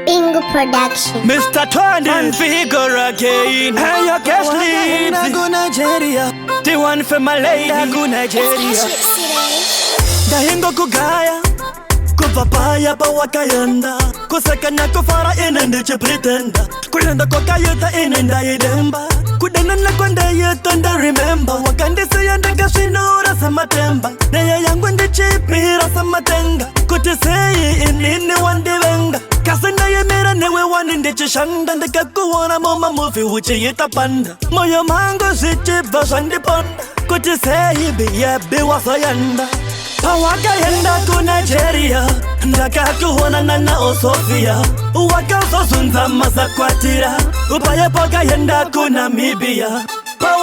Bingo Production. Mr. Tony and Figure again. Hey, your guest leaves. Go Nigeria. The one for my lady. Go Nigeria. Dahingo kugaya kupapaya pa wakayenda kusakanya kufara inende chipretenda kuyenda kwa kayeta inenda idemba kudena na kwenda yetanda remember wakandisi yenda kashinura samatemba naya yangu ndi chipira samatenga kutiseyi inini wandivenga kasenda yemira newe wanindi chishanda ndikakuwona moma mufi uchi yitapanda moyo mango sichiva shandiponda kutiseyi biyebi wasayenda Wakayenda ku Nigeria, ndakakuonana na Osofia Wakazosunza mazakwatira, upaye pokayenda ku Namibia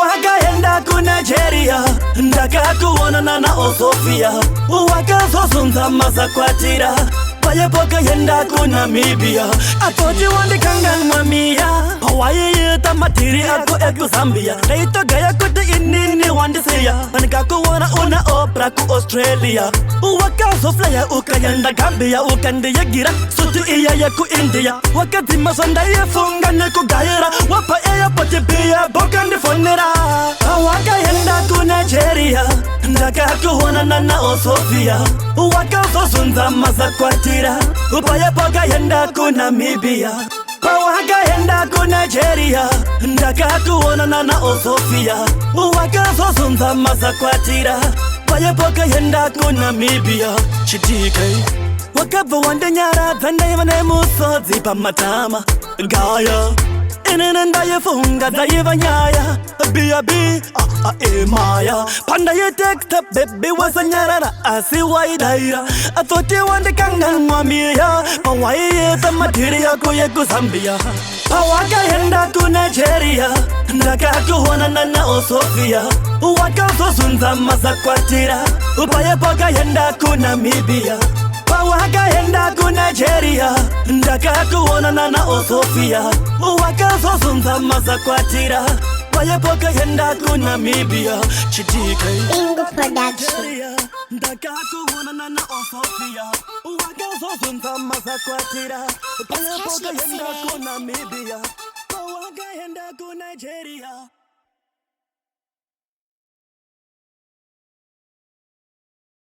Wakayenda ku Nigeria, ndakakuonana na Osofia Wakazosunza mazakwatira, upaye pokayenda ku Namibia Atoti wandikanga mwamia, Hawaii yita matiri ako eku Zambia Naito gaya kuti inini wandisiya, Nikakuona una opera ku Australia Wakazo flya ukayenda Gambia Ukandiya gira sutu iya ya ku India Wakati masanda yefunga neku gaira Wapa eya poti biya bokandi fonera Wakayenda ku Nigeria, ndakakuonana na Osofia Wakazo sunza mazakwatira, upaye pokayenda ku Namibia Wakayenda ku Nigeria, ndakakuonana na Osofia Wakazosunza mazakwatira, upaye pokayenda ku Namibia Chitike Wakava wande nyara dhande vane musozi pamatama Gaya Inenenda yefunga zaiva nyaya B.A.B. Maya Panda ye tekta baby wasa nyarara asi waidaira Atoti wande kangan mwamia Hawaii yeta matiri yako yeku Zambia Wakayenda ku Nigeria, ndakakuonana na Osofia Wakazosunza mazakwatira, upaye pokayenda ku Namibia Wakayenda ku Nigeria, ndakakuonana na Osofia Wakazosunza mazakwatira, upaye pokayenda ku Namibia Chitike Bingo Production. Ndakakuonana na Osofia Wakazosunza mazakwatira, upaye pokayenda ku Namibia Wakayenda ku Nigeria